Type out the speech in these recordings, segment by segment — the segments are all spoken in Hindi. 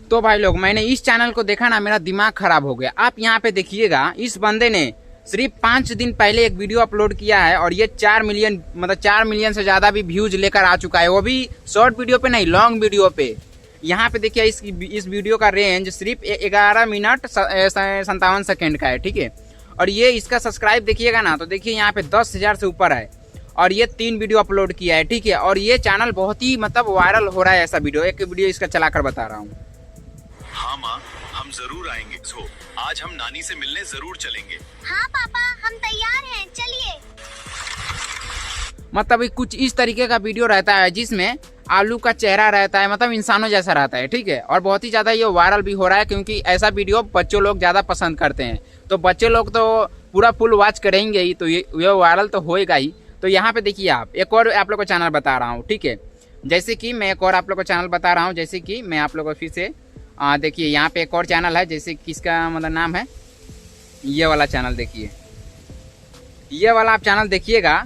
तो भाई लोग मैंने इस चैनल को देखा ना, मेरा दिमाग खराब हो गया। आप यहाँ पे देखिएगा, इस बंदे ने सिर्फ 5 दिन पहले एक वीडियो अपलोड किया है और ये 4 मिलियन मतलब 4 मिलियन से ज्यादा भी व्यूज लेकर आ चुका है, वो भी शॉर्ट वीडियो पे नहीं, लॉन्ग वीडियो पे। यहाँ पे देखिए इस वीडियो का रेंज सिर्फ 11 मिनट 57 सेकेंड का है, ठीक है। और ये इसका सब्सक्राइब देखिएगा ना, तो देखिए यहाँ पे 10,000 से ऊपर है और ये 3 वीडियो अपलोड किया है, ठीक है। और ये चैनल बहुत ही मतलब वायरल हो रहा है ऐसा वीडियो। एक वीडियो इसका चलाकर बता रहा हूँ। हाँ माँ, हम जरूर आएंगे। आज हम नानी से मिलने जरूर चलेंगे। हाँ पापा, हम तैयार हैं, चलिए। मतलब कुछ इस तरीके का वीडियो रहता है जिसमें आलू का चेहरा रहता है, मतलब इंसानों जैसा रहता है, ठीक है। और बहुत ही ज्यादा ये वायरल भी हो रहा है क्योंकि ऐसा वीडियो बच्चों लोग ज्यादा पसंद करते हैं। तो बच्चे लोग तो पूरा फुल वॉच करेंगे ही, तो ये वायरल तो होएगा ही। तो यहाँ पे देखिए, आप एक और आप लोग को चैनल बता रहा हूँ, ठीक है। जैसे कि मैं एक और आप लोग को चैनल बता रहा हूँ, जैसे कि मैं आप लोग को फिर से देखिए यहाँ पे एक और चैनल है, जैसे किसका मतलब नाम है, ये वाला चैनल देखिए। ये वाला आप चैनल देखिएगा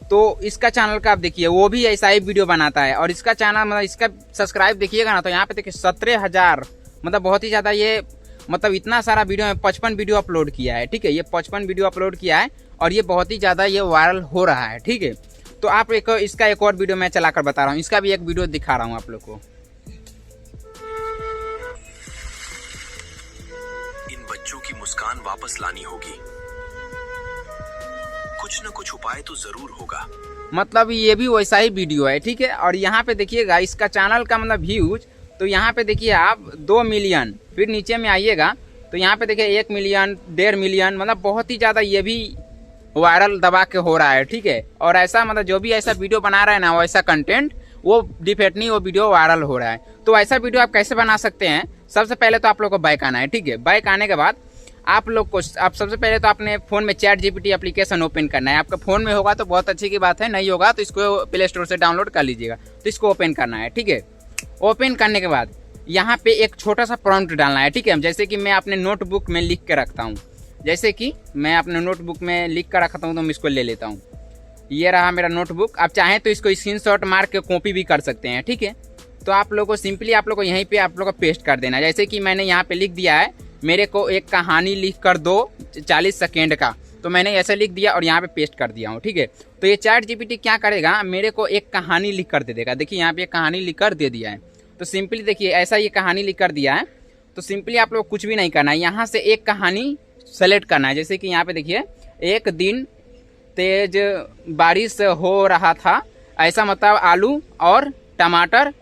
तो इसका चैनल का आप देखिए, वो भी ऐसा ही वीडियो बनाता है। और इसका चैनल मतलब इसका सब्सक्राइब देखिएगा ना, तो यहाँ पे देखिए 17,000, मतलब बहुत ही ज्यादा। ये मतलब इतना सारा वीडियो में 55 वीडियो अपलोड किया है, ठीक है। ये 55 वीडियो अपलोड किया है और ये बहुत ही ज्यादा ये वायरल हो रहा है, ठीक है। तो आप इसका एक और वीडियो मैं चलाकर बता रहा हूँ, इसका भी एक वीडियो दिखा रहा हूँ आप लोग को। इन बच्चों की मुस्कान वापस लानी होगी, कुछ न कुछ उपाय तो जरूर होगा। मतलब ये भी वैसा ही वीडियो है, ठीक है। और यहाँ पे देखिएगा इसका चैनल का मतलब व्यूज, तो यहाँ पे देखिए आप 2 मिलियन, फिर नीचे में आइएगा तो यहाँ पे देखिए 1 मिलियन, 1.5 मिलियन, मतलब बहुत ही ज्यादा ये भी वायरल दबा के हो रहा है, ठीक है। और ऐसा मतलब जो भी ऐसा वीडियो बना रहा है ना, वैसा कंटेंट वो डिफेक्टली वो वीडियो वायरल हो रहा है। तो ऐसा वीडियो आप कैसे बना सकते हैं? सबसे पहले तो आप लोग को बैक आना है, ठीक है। बैक आने के बाद आप सबसे पहले तो आपने फोन में चैट जीपीटी एप्लीकेशन ओपन करना है। आपका फोन में होगा तो बहुत अच्छी की बात है, नहीं होगा तो इसको प्ले स्टोर से डाउनलोड कर लीजिएगा। तो इसको ओपन करना है, ठीक है। ओपन करने के बाद यहाँ पे एक छोटा सा प्रॉम्प्ट डालना है, ठीक है। जैसे कि मैं अपने नोटबुक में लिख के रखता हूँ, जैसे कि मैं अपने नोटबुक में लिख कर रखता हूँ, तो मैं इसको ले लेता हूँ। ये रहा मेरा नोटबुक। आप चाहें तो इसको स्क्रीनशॉट मार के कॉपी भी कर सकते हैं, ठीक है। तो आप लोग को सिंपली आप लोग को यहीं पे आप लोग को पेस्ट कर देना है। जैसे कि मैंने यहाँ पे लिख दिया है, मेरे को एक कहानी लिख कर दो 40 सेकेंड का, तो मैंने ऐसे लिख दिया और यहाँ पे पेस्ट कर दिया हूँ, ठीक है। तो ये चैट जीपीटी क्या करेगा, मेरे को एक कहानी लिख कर दे देगा। देखिए यहाँ पे एक कहानी लिख कर दे दिया है। तो सिंपली देखिए ऐसा ये कहानी लिख कर दिया है। तो सिंपली आप लोग कुछ भी नहीं करना है, यहाँ से एक कहानी सेलेक्ट करना है। जैसे कि यहाँ पे देखिए, एक दिन तेज बारिश हो रहा था, ऐसा मतलब आलू और टमाटर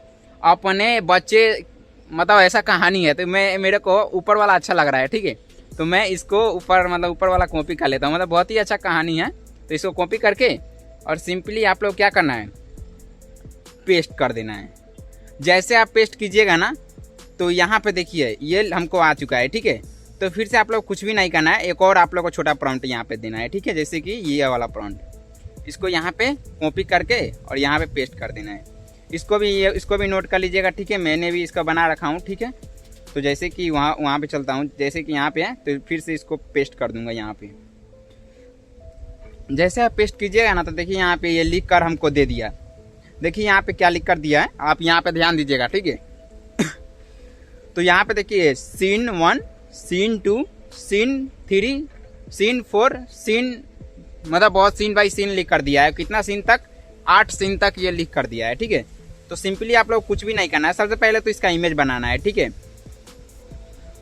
अपने बच्चे, मतलब ऐसा कहानी है। तो मेरे को ऊपर वाला अच्छा लग रहा है, ठीक है। तो मैं इसको ऊपर वाला कॉपी कर लेता हूँ, मतलब बहुत ही अच्छा कहानी है। तो इसको कॉपी करके और सिंपली आप लोग क्या करना है, पेस्ट कर देना है। जैसे आप पेस्ट कीजिएगा ना, तो यहाँ पे देखिए ये हमको आ चुका है, ठीक है। तो फिर से आप लोग कुछ भी नहीं करना है, एक और आप लोग को छोटा प्रॉम्प्ट यहाँ पे देना है, ठीक है। जैसे कि ये वाला प्रॉम्प्ट, इसको यहाँ पे कॉपी करके और यहाँ पे पेस्ट कर देना है। इसको भी नोट कर लीजिएगा, ठीक है। मैंने भी इसका बना रखा हूँ, ठीक है। तो जैसे कि वहाँ पे चलता हूँ, जैसे कि यहाँ पे है, तो फिर से इसको पेस्ट कर दूंगा यहाँ पे। जैसे आप पेस्ट कीजिएगा ना, तो देखिए यहाँ पे ये लिख कर हमको दे दिया। देखिए यहाँ पे क्या लिख कर दिया है, आप यहाँ पे ध्यान दीजिएगा, ठीक है। तो यहाँ पे देखिए scene 1, scene 2, scene 3, scene 4, scene, मतलब बहुत सीन बाई सीन लिख कर दिया है। कितना सीन तक? 8 सीन तक ये लिख कर दिया है, ठीक है। तो सिंपली आप लोग कुछ भी नहीं करना है। सबसे पहले तो इसका इमेज बनाना है, ठीक है।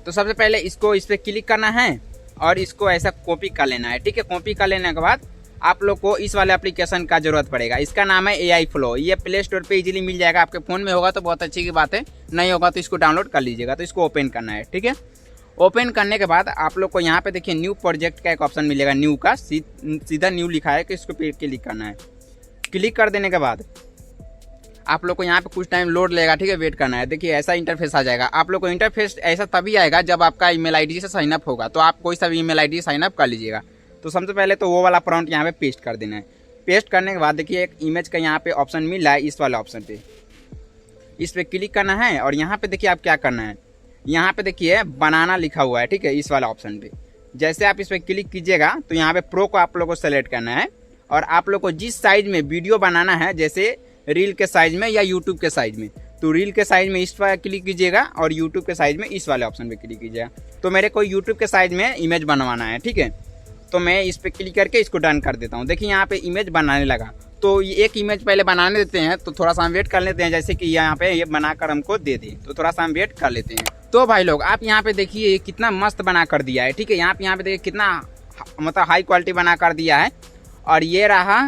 तो सबसे पहले इस पे क्लिक करना है और इसको ऐसा कॉपी कर लेना है, ठीक है। कॉपी कर लेने के बाद आप लोग को इस वाले एप्लीकेशन का जरूरत पड़ेगा। इसका नाम है AI फ्लो। ये प्ले स्टोर पे इजीली मिल जाएगा। आपके फोन में होगा तो बहुत अच्छी की बात है, नहीं होगा तो इसको डाउनलोड कर लीजिएगा। तो इसको ओपन करना है, ठीक है। ओपन करने के बाद आप लोग को यहाँ पे देखिए न्यू प्रोजेक्ट का एक ऑप्शन मिलेगा, न्यू का, सीधा न्यू लिखा है कि इसको पे क्लिक करना है। क्लिक कर देने के बाद आप लोग को यहाँ पे कुछ टाइम लोड लेगा, ठीक है। वेट करना है। देखिए ऐसा इंटरफेस आ जाएगा। आप लोग को इंटरफेस ऐसा तभी आएगा जब आपका ईमेल आईडी से साइन अप होगा। तो आप कोई सा भी ईमेल आईडी साइन अप कर लीजिएगा। तो सबसे पहले तो वो वाला प्रॉम्प्ट यहाँ पे पेस्ट कर देना है। पेस्ट करने के बाद देखिए एक इमेज का यहाँ पे ऑप्शन मिल रहा है, इस वाले ऑप्शन पे, इस पे क्लिक करना है। और यहाँ पे देखिए आप क्या करना है, यहाँ पे देखिए बनाना लिखा हुआ है, ठीक है, इस वाला ऑप्शन पे। जैसे आप इस पे क्लिक कीजिएगा तो यहाँ पे प्रो को आप लोग को सेलेक्ट करना है और आप लोग को जिस साइज में वीडियो बनाना है, जैसे रील के साइज में या यूट्यूब के साइज में, तो रील के साइज में इस पर क्लिक कीजिएगा और यूट्यूब के साइज में इस वाले ऑप्शन पे क्लिक कीजिएगा। तो मेरे को यूट्यूब के साइज में इमेज बनवाना है, ठीक है। तो मैं इस पर क्लिक करके इसको डन कर देता हूँ। देखिए यहाँ पे इमेज बनाने लगा। तो ये एक इमेज पहले बनाने देते हैं, तो थोड़ा सा हम वेट कर लेते हैं, जैसे कि यहाँ पे ये बनाकर हमको दे दे, तो थोड़ा सा हम वेट कर लेते हैं। तो भाई लोग आप यहाँ पे देखिए कितना मस्त बना कर दिया है, ठीक है। यहाँ पे देखिए कितना मतलब हाई क्वालिटी बना कर दिया है। और ये रहा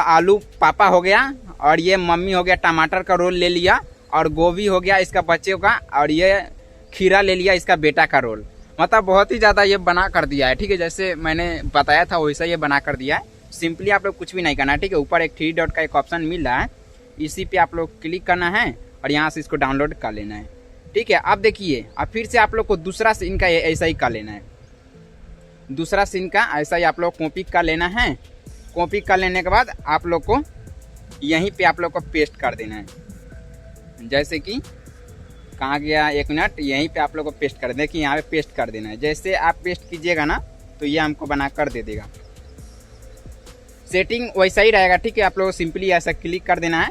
आलू पापा हो गया, और ये मम्मी हो गया, टमाटर का रोल ले लिया, और गोभी हो गया इसका बच्चे का, और ये खीरा ले लिया इसका बेटा का रोल। मतलब बहुत ही ज़्यादा ये बना कर दिया है, ठीक है। जैसे मैंने बताया था वैसा ये बना कर दिया है। सिंपली आप लोग कुछ भी नहीं करना है, ठीक है। ऊपर एक 3 डॉट का एक ऑप्शन मिल रहा है, इसी पे आप लोग क्लिक करना है और यहाँ से इसको डाउनलोड कर लेना है, ठीक है। अब देखिए अब फिर से आप लोग को दूसरा सीन का ऐसा ही कर लेना है। दूसरा सीन का ऐसा ही आप लोग कॉपी कर लेना है। कॉपी कर लेने के बाद आप लोग को यहीं पे आप लोग को पेस्ट कर देना है। जैसे कि कहाँ गया, 1 मिनट, यहीं पे आप लोग को पेस्ट कर देना। कि यहाँ पे पेस्ट कर देना है। जैसे आप पेस्ट कीजिएगा ना तो ये हमको बना कर दे देगा। सेटिंग वैसा ही रहेगा, ठीक है। आप लोग को सिंपली ऐसा क्लिक कर देना है,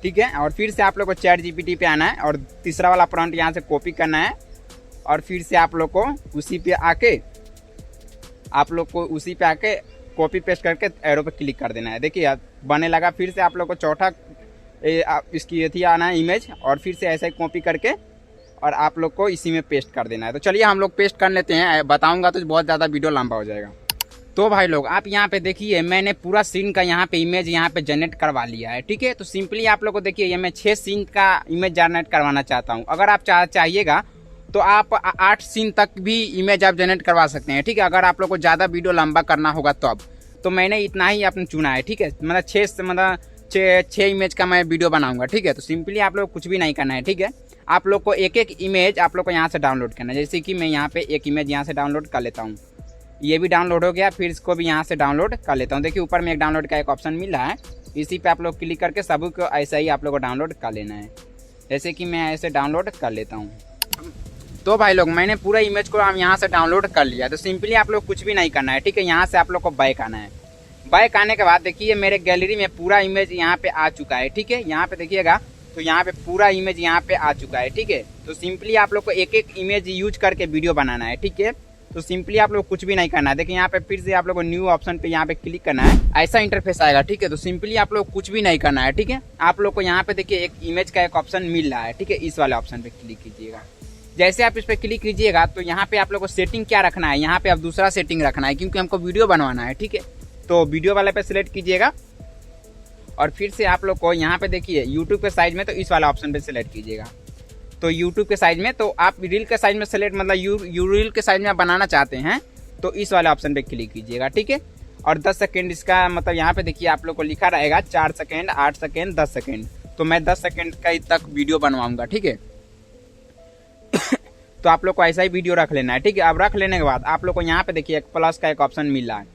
ठीक है। और फिर से आप लोग को चैट जीपीटी पे आना है और तीसरा वाला प्रॉम्प्ट यहाँ से कॉपी करना है और फिर से आप लोग को उसी पे आके कॉपी पेस्ट करके एरो पे क्लिक कर देना है। देखिए बनने लगा। फिर से आप लोग को चौथा इसकी ये थी आना है इमेज, और फिर से ऐसा ही कॉपी करके और आप लोग को इसी में पेस्ट कर देना है। तो चलिए हम लोग पेस्ट कर लेते हैं, बताऊंगा तो बहुत ज़्यादा वीडियो लंबा हो जाएगा। तो भाई लोग आप यहाँ पे देखिए मैंने पूरा सीन का यहाँ पे इमेज यहाँ पे जनरेट करवा लिया है, ठीक है। तो सिंपली आप लोग को देखिए ये मैं 6 सीन का इमेज जनरेट करवाना चाहता हूँ। अगर आप चाहिएगा तो आप 8 सीन तक भी इमेज आप जनरेट करवा सकते हैं, ठीक है। अगर आप लोग को ज़्यादा वीडियो लंबा करना होगा तो मैंने इतना ही आपने चुना है, ठीक है। मतलब 6 इमेज का मैं वीडियो बनाऊंगा, ठीक है। तो सिंपली आप लोग कुछ भी नहीं करना है, ठीक है। आप लोग को एक इमेज आप लोग को यहाँ से डाउनलोड करना है। जैसे कि मैं यहाँ पे एक इमेज यहाँ से डाउनलोड कर लेता हूँ। ये भी डाउनलोड हो गया, फिर इसको भी यहाँ से डाउनलोड कर लेता हूँ। देखिए ऊपर में एक डाउनलोड का एक ऑप्शन मिल रहा है, इसी पे आप लोग क्लिक करके सब को ऐसा ही आप लोग को डाउनलोड कर लेना है। जैसे कि मैं ऐसे डाउनलोड कर लेता हूँ। तो भाई लोग मैंने पूरा इमेज को हम यहाँ से डाउनलोड कर लिया। तो सिंपली आप लोग कुछ भी नहीं करना है, ठीक है। यहाँ से आप लोग को बैक आना है। बैक आने के बाद देखिए मेरे गैलरी में पूरा इमेज यहाँ पे आ चुका है, ठीक है। यहाँ पे देखिएगा तो यहाँ पे पूरा इमेज यहाँ पे आ चुका है, ठीक है। तो सिंपली आप लोग को एक इमेज यूज करके वीडियो बनाना है, ठीक है। तो सिंपली आप लोग कुछ भी नहीं करना है। देखिए यहाँ पे फिर से आप लोग को न्यू ऑप्शन पे यहाँ पे क्लिक करना है, ऐसा इंटरफेस आएगा, ठीक है। तो सिंपली आप लोग कुछ भी नहीं करना है, ठीक है। आप लोग को यहाँ पे देखिए एक इमेज का एक ऑप्शन मिल रहा है, ठीक है। इस वाले ऑप्शन पे क्लिक कीजिएगा। जैसे आप इस पे क्लिक कीजिएगा तो यहाँ पे आप लोग को सेटिंग क्या रखना है, यहाँ पे आप दूसरा सेटिंग रखना है, क्योंकि हमको वीडियो बनवाना है, ठीक है। तो वीडियो वाले पे सिलेक्ट कीजिएगा और फिर से आप लोग को यहाँ पे देखिए यूट्यूब के साइज में तो इस वाला ऑप्शन पे सिलेक्ट कीजिएगा। तो यूट्यूब के साइज में तो आप रील के साइज में सेलेक्ट मतलब यू रील के साइज में आप बनाना चाहते हैं तो इस वाले ऑप्शन पे क्लिक कीजिएगा, ठीक है। और 10 सेकेंड इसका मतलब यहाँ पे देखिए आप लोग को लिखा रहेगा 4 सेकेंड, 8 सेकेंड, 10 सेकेंड। तो मैं 10 सेकेंड का तक वीडियो बनवाऊंगा, ठीक है। तो आप लोग को ऐसा ही वीडियो रख लेना है, ठीक है। अब रख लेने के बाद आप लोग को यहाँ पे देखिए एक प्लस का एक ऑप्शन मिल रहा है,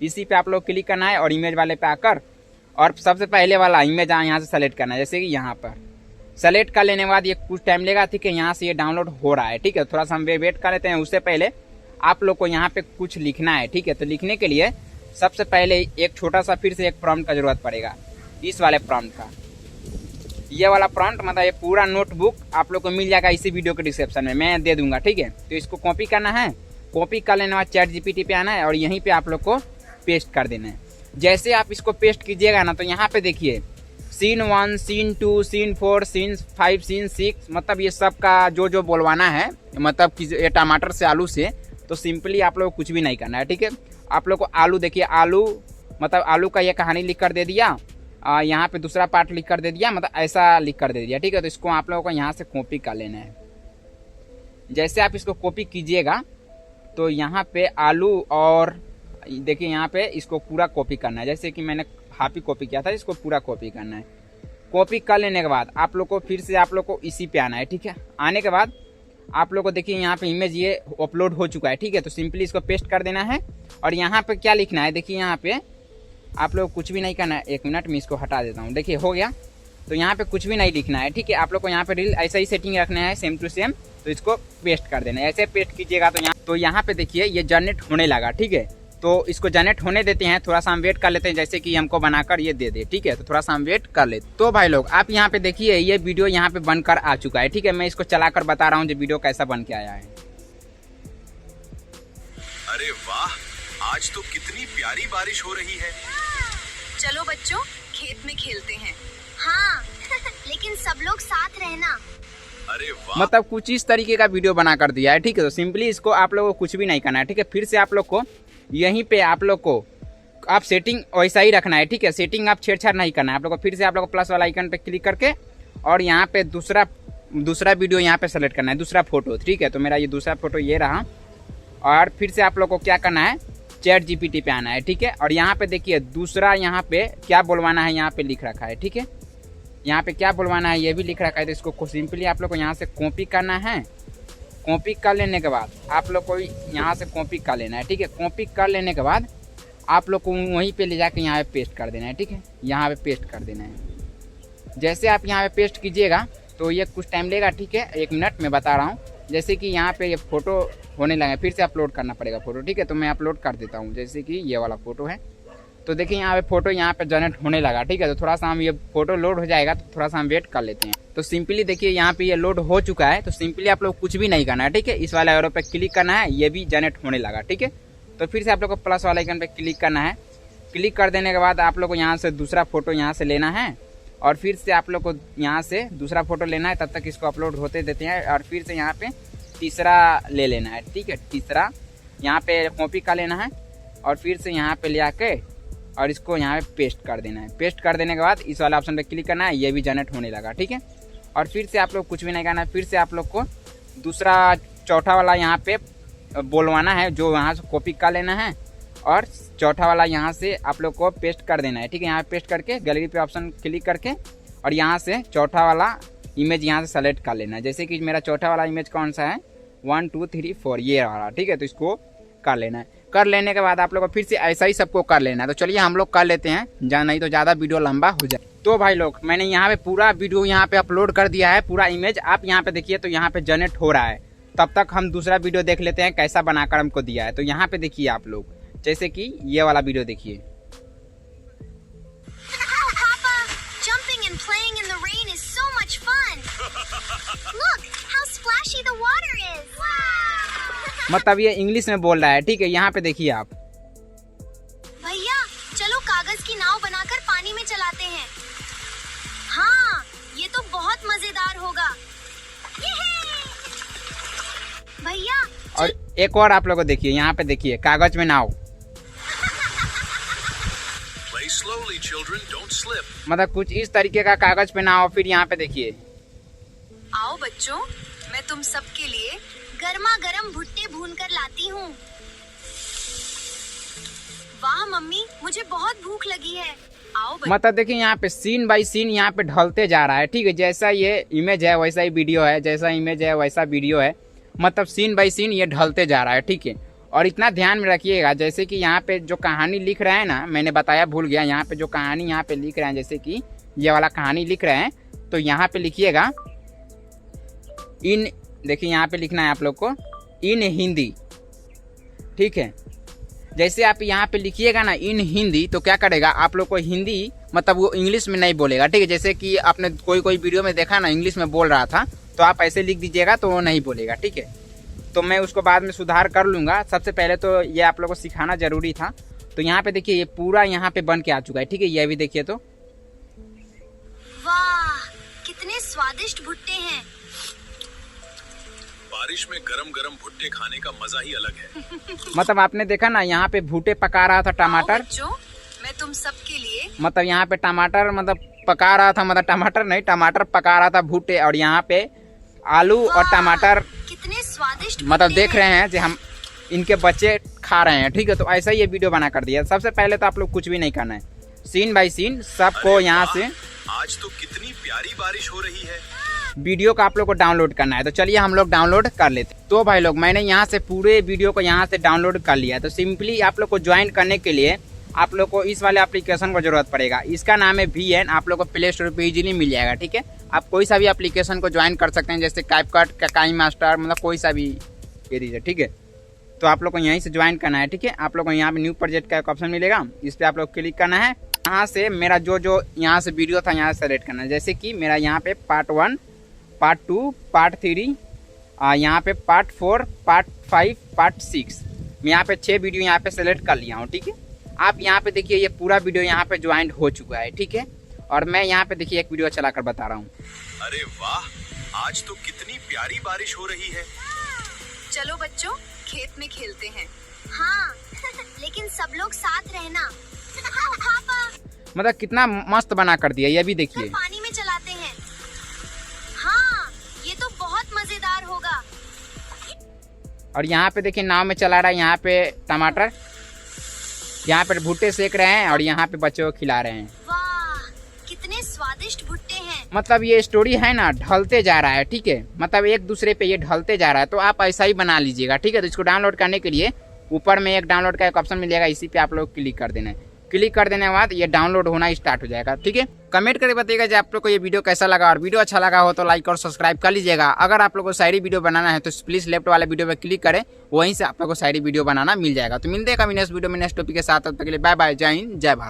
इसी पे आप लोग क्लिक करना है और इमेज वाले पे आकर और सबसे पहले वाला इमेज यहाँ से सेलेक्ट करना है। जैसे कि यहाँ पर सेलेक्ट कर लेने के बाद ये कुछ टाइम लेगा, ठीक है। यहाँ से ये डाउनलोड हो रहा है, ठीक है। थोड़ा सा हम वेट कर लेते हैं। उससे पहले आप लोग को यहाँ पे कुछ लिखना है, ठीक है। तो लिखने के लिए सबसे पहले एक छोटा सा फिर से एक प्रॉम्प्ट का जरूरत पड़ेगा, इस वाले प्रॉम्प्ट का। ये वाला प्रॉम्प्ट मतलब ये पूरा नोटबुक आप लोग को मिल जाएगा इसी वीडियो के डिस्क्रिप्शन में, मैं दे दूंगा, ठीक है। तो इसको कॉपी करना है। कॉपी कर लेने के बाद चैट जीपीटी पे आना है और यहीं पे आप लोग को पेस्ट कर देना है। जैसे आप इसको पेस्ट कीजिएगा ना तो यहाँ पे देखिए scene 1, scene 2, scene 4, scene 5, scene 6 मतलब ये सब का जो बोलवाना है, मतलब कि ये टमाटर से आलू से। तो सिंपली आप लोग को कुछ भी नहीं करना है, ठीक है। आप लोग को आलू देखिए, आलू मतलब आलू का ये कहानी लिख कर दे दिया, यहाँ पे दूसरा पार्ट लिख कर दे दिया, मतलब ऐसा लिख कर दे दिया, ठीक है। तो इसको आप लोगों को यहाँ से कॉपी कर लेना है। जैसे आप इसको कॉपी कीजिएगा तो यहाँ पे आलू और देखिए यहाँ पे इसको पूरा कॉपी करना है। जैसे कि मैंने हाफ ही कॉपी किया था, इसको पूरा कॉपी करना है। कॉपी कर लेने के बाद आप लोग को फिर से आप लोग को इसी पे आना है, ठीक है। आने के बाद आप लोग को देखिए यहाँ पे इमेज ये अपलोड हो चुका है, ठीक है। तो सिंपली इसको पेस्ट कर देना है और यहाँ पे क्या लिखना है, देखिए यहाँ पे आप लोग कुछ भी नहीं करना है। 1 मिनट में इसको हटा देता हूँ, देखिए हो गया। तो यहाँ पे कुछ भी नहीं लिखना है, ठीक है। आप लोग को यहाँ पे रील ऐसा ही सेटिंग रखना है, सेम टू सेम। तो इसको पेस्ट कर देना है। ऐसे पेस्ट कीजिएगा तो यहाँ पे देखिए ये जनरेट होने लगा, ठीक है। तो इसको जनरेट होने देते हैं, थोड़ा सा हम वेट कर लेते हैं, जैसे कि हमको बनाकर ये दे दे। ठीक है, तो थोड़ा सा हम वेट कर लेते। तो भाई लोग आप यहाँ पे देखिए ये वीडियो यहाँ पे बनकर आ चुका है। ठीक है, मैं इसको चलाकर बता रहा हूँ जो वीडियो कैसा बन के आया है। अरे वाह, आज तो कितनी प्यारी बारिश हो रही है। चलो बच्चों खेत में खेलते हैं। हाँ लेकिन सब लोग साथ रहना। अरे वाह, मतलब कुछ इस तरीके का वीडियो बना कर दिया है। ठीक है, तो सिंपली इसको आप लोगों को कुछ भी नहीं करना है। ठीक है, फिर से आप लोग को यहीं पे आप लोग को आप सेटिंग वैसा ही रखना है। ठीक है, सेटिंग आप छेड़छाड़ नहीं करना है आप लोग को। फिर से आप लोग को प्लस वाला आइकन पे क्लिक करके और यहाँ पे दूसरा वीडियो यहाँ पे सेलेक्ट करना है, दूसरा फोटो। ठीक है, तो मेरा ये दूसरा फोटो ये रहा। और फिर से आप लोग को क्या करना है, चैट जीपीटी पे आना है। ठीक है, और यहाँ पे देखिए दूसरा यहाँ पे क्या बुलवाना है यहाँ पे लिख रखा है। ठीक है, यहाँ पे क्या बुलवाना है ये भी लिख रखा है। तो इसको सिंपली आप लोग को यहाँ से कॉपी करना है। कॉपी कर लेने के बाद आप लोग को यहाँ से कॉपी कर लेना है। ठीक है, कॉपी कर लेने के बाद आप लोग को वहीं पे ले जाके यहाँ पे पेस्ट कर देना है। ठीक है, यहाँ पे पेस्ट कर देना है। जैसे आप यहाँ पे पेस्ट कीजिएगा तो ये कुछ टाइम लेगा। ठीक है, 1 मिनट में बता रहा हूँ। जैसे कि यहाँ पे ये फोटो होने लगा, फिर से अपलोड करना पड़ेगा फोटो। ठीक है, तो मैं अपलोड कर देता हूँ। जैसे कि ये वाला फोटो है, तो देखिए यहाँ पे फोटो यहाँ पे जनरेट होने लगा। ठीक है, तो थोड़ा सा हम ये फोटो लोड हो जाएगा तो थोड़ा सा हम वेट कर लेते हैं। तो सिंपली देखिए यहाँ पे ये लोड हो चुका है। तो सिंपली आप लोग कुछ भी नहीं करना है। ठीक है, इस वाले एरो पे क्लिक करना है, ये भी जनरेट होने लगा। ठीक है, तो फिर से आप लोग को प्लस वाला आइकन पे क्लिक करना है। क्लिक कर देने के बाद आप लोग को यहाँ से दूसरा फोटो यहाँ से लेना है और फिर से आप लोग को यहाँ से दूसरा फोटो लेना है। तब तक इसको अपलोड होते देते हैं और फिर से यहाँ पे तीसरा ले लेना है। ठीक है, तीसरा यहाँ पे कॉपी कर लेना है और फिर से यहाँ पे ले आके और इसको यहाँ पे पेस्ट कर देना है। पेस्ट कर देने के बाद इस वाला ऑप्शन पे क्लिक करना है, ये भी जनरेट होने लगा। ठीक है, और फिर से आप लोग कुछ भी नहीं करना है। फिर से आप लोग को दूसरा चौथा वाला यहाँ पे बोलवाना है, जो यहाँ से कॉपी कर लेना है और चौथा वाला यहाँ से आप लोग को पेस्ट कर देना है। ठीक है, यहाँ पे पेस्ट करके गैलरी पे ऑप्शन क्लिक करके और यहाँ से चौथा वाला इमेज यहाँ से सेलेक्ट कर लेना है। जैसे कि मेरा चौथा वाला इमेज कौन सा है, 1 2 3 4 ये वाला। ठीक है, तो इसको कर लेना है। कर लेने के बाद आप लोग को फिर से ऐसा ही सबको कर लेना है। तो चलिए हम लोग कर लेते हैं, नहीं तो ज़्यादा वीडियो लंबा हो जाए। तो भाई लोग मैंने यहाँ पे पूरा वीडियो यहाँ पे अपलोड कर दिया है, पूरा इमेज आप यहाँ पे देखिए। तो यहाँ पे जनरेट हो रहा है। तब तक हम दूसरा वीडियो देख लेते हैं कैसा बनाकर हमको दिया है। तो यहाँ पे देखिए आप लोग, जैसे कि ये वाला वीडियो देखिए। Papa, jumping and playing in the rain is so much fun. Look how splashy the water is. मतलब ये इंग्लिश में बोल रहा है। ठीक है, यहाँ पे देखिए आप। भैया चलो कागज की नाव बनाकर पानी में चलाते हैं। हाँ ये तो बहुत मजेदार होगा। भैया और एक और आप लोग को देखिए, यहाँ पे देखिए कागज में नाव। Play slowly, children. Don't slip. मतलब कुछ इस तरीके का कागज पे नाव। फिर यहाँ पे देखिए, आओ बच्चों मैं तुम सबके लिए गर्मा गर्म भुट्टे भून कर लाती हूँ। वाह मम्मी मुझे बहुत भूख लगी है। आओ बच्चों मतलब देखिए यहाँ पे सीन बाय सीन यहाँ पे ढलते जा रहा है। ठीक है, जैसा ये इमेज है वैसा ही वीडियो है, जैसा इमेज है वैसा वीडियो है। मतलब सीन बाय सीन ये ढलते जा रहा है। ठीक है, और इतना ध्यान में रखिएगा, जैसे कि यहाँ पे जो कहानी लिख रहे हैं ना, मैंने बताया भूल गया, यहाँ पे जो कहानी यहाँ पे लिख रहे हैं, जैसे कि ये वाला कहानी लिख रहे हैं, तो यहाँ पे लिखिएगा इन, देखिए यहाँ पे लिखना है आप लोग को इन हिंदी। ठीक है, जैसे आप यहाँ पे लिखिएगा ना इन हिंदी, तो क्या करेगा आप लोग को हिंदी, मतलब वो इंग्लिश में नहीं बोलेगा। ठीक है, जैसे कि आपने कोई वीडियो में देखा ना इंग्लिश में बोल रहा था, तो आप ऐसे लिख दीजिएगा तो वो नहीं बोलेगा। ठीक है, तो मैं उसको बाद में सुधार कर लूँगा। सबसे पहले तो ये आप लोग को सिखाना जरूरी था। तो यहाँ पे देखिए ये पूरा यहाँ पे बन के आ चुका है। ठीक है, ये भी देखिए। तो वाह कितने स्वादिष्ट भुट्टे हैं। बारिश में गरम गरम भुट्टे खाने का मजा ही अलग है। मतलब आपने देखा ना यहाँ पे भुट्टे पका रहा था, आओ टमाटर। बच्चों मैं तुम सबके लिए मतलब यहाँ पे टमाटर मतलब पका रहा था, मतलब टमाटर नहीं, टमाटर पका रहा था भुट्टे, और यहाँ पे आलू और टमाटर कितने स्वादिष्ट मतलब भुट्टे देख रहे हैं कि हम इनके बच्चे खा रहे हैं। ठीक है, तो ऐसा ही ये वीडियो बना कर दिया। सबसे पहले तो आप लोग कुछ भी नहीं करना है, सीन बाय सीन सबको अरे यहाँ वाह, से आज तो कितनी प्यारी बारिश हो रही है। वीडियो को आप लोग को डाउनलोड करना है। तो चलिए हम लोग डाउनलोड कर लेते हैं। तो भाई लोग मैंने यहाँ से पूरे वीडियो को यहाँ से डाउनलोड कर लिया। तो सिंपली आप लोग को ज्वाइन करने के लिए आप लोग को इस वाले एप्लीकेशन को जरूरत पड़ेगा। इसका नाम है VN, आप लोग को प्ले स्टोर पे इजीली मिल जाएगा। ठीक है, आप कोई सा भी एप्लीकेशन को ज्वाइन कर सकते हैं, जैसे कैपकट, काइन मास्टर, मतलब कोई सा भी ये दीजिए। ठीक है, तो आप लोग को यहीं से ज्वाइन करना है, ठीक है। आप लोग को यहाँ पे न्यू प्रोजेक्ट का एक ऑप्शन मिलेगा, इस पर आप लोग क्लिक करना है। यहाँ से मेरा जो यहाँ से वीडियो था यहाँ से सेलेक्ट करना है। जैसे कि मेरा यहाँ पे पार्ट 1, पार्ट 2, पार्ट 3, यहाँ पे पार्ट 4, पार्ट 5, पार्ट 6, मैं यहाँ पे 6 वीडियो यहाँ पे सेलेक्ट कर लिया हूँ, ठीक है। आप यहाँ पे देखिए ये पूरा वीडियो यहाँ पे ज्वाइंट हो चुका है, ठीक है। और मैं यहाँ पे देखिए एक वीडियो चलाकर बता रहा हूँ। अरे वाह, आज तो कितनी प्यारी बारिश हो रही है। चलो बच्चों, खेत में खेलते हैं। हाँ लेकिन सब लोग साथ रहना। पापा मतलब कितना मस्त बना कर दिया, ये भी देखिए। सब पानी में चलाते हैं। हाँ ये तो बहुत मजेदार होगा। और यहाँ पे देखिए नाव में चला रहा है, यहाँ पे टमाटर, यहाँ पे भुट्टे सेक रहे हैं और यहाँ पे बच्चों को खिला रहे हैं। वाह कितने स्वादिष्ट भुट्टे हैं। मतलब ये स्टोरी है ना, ढलते जा रहा है, ठीक है। मतलब एक दूसरे पे ये ढलते जा रहा है, तो आप ऐसा ही बना लीजिएगा, ठीक है। तो इसको डाउनलोड करने के लिए ऊपर में एक डाउनलोड का एक ऑप्शन मिलेगा, इसी पे आप लोग क्लिक कर देना है। क्लिक कर देने के बाद ये डाउनलोड होना स्टार्ट हो जाएगा, ठीक है। कमेंट करके बताइएगा कि आप लोग को ये वीडियो कैसा लगा, और वीडियो अच्छा लगा हो तो लाइक और सब्सक्राइब कर लीजिएगा। अगर आप लोग को शायरी वीडियो बनाना है तो प्लीज लेफ्ट वाले वीडियो पे क्लिक करें, वहीं से आप लोग को शायरी वीडियो बनाना मिल जाएगा। तो मिलते हैं कभी नेक्स्ट वीडियो में नेक्स्ट टॉपिक के साथ, तब तक के लिए बाय बाय, जय हिंद, जय भारत।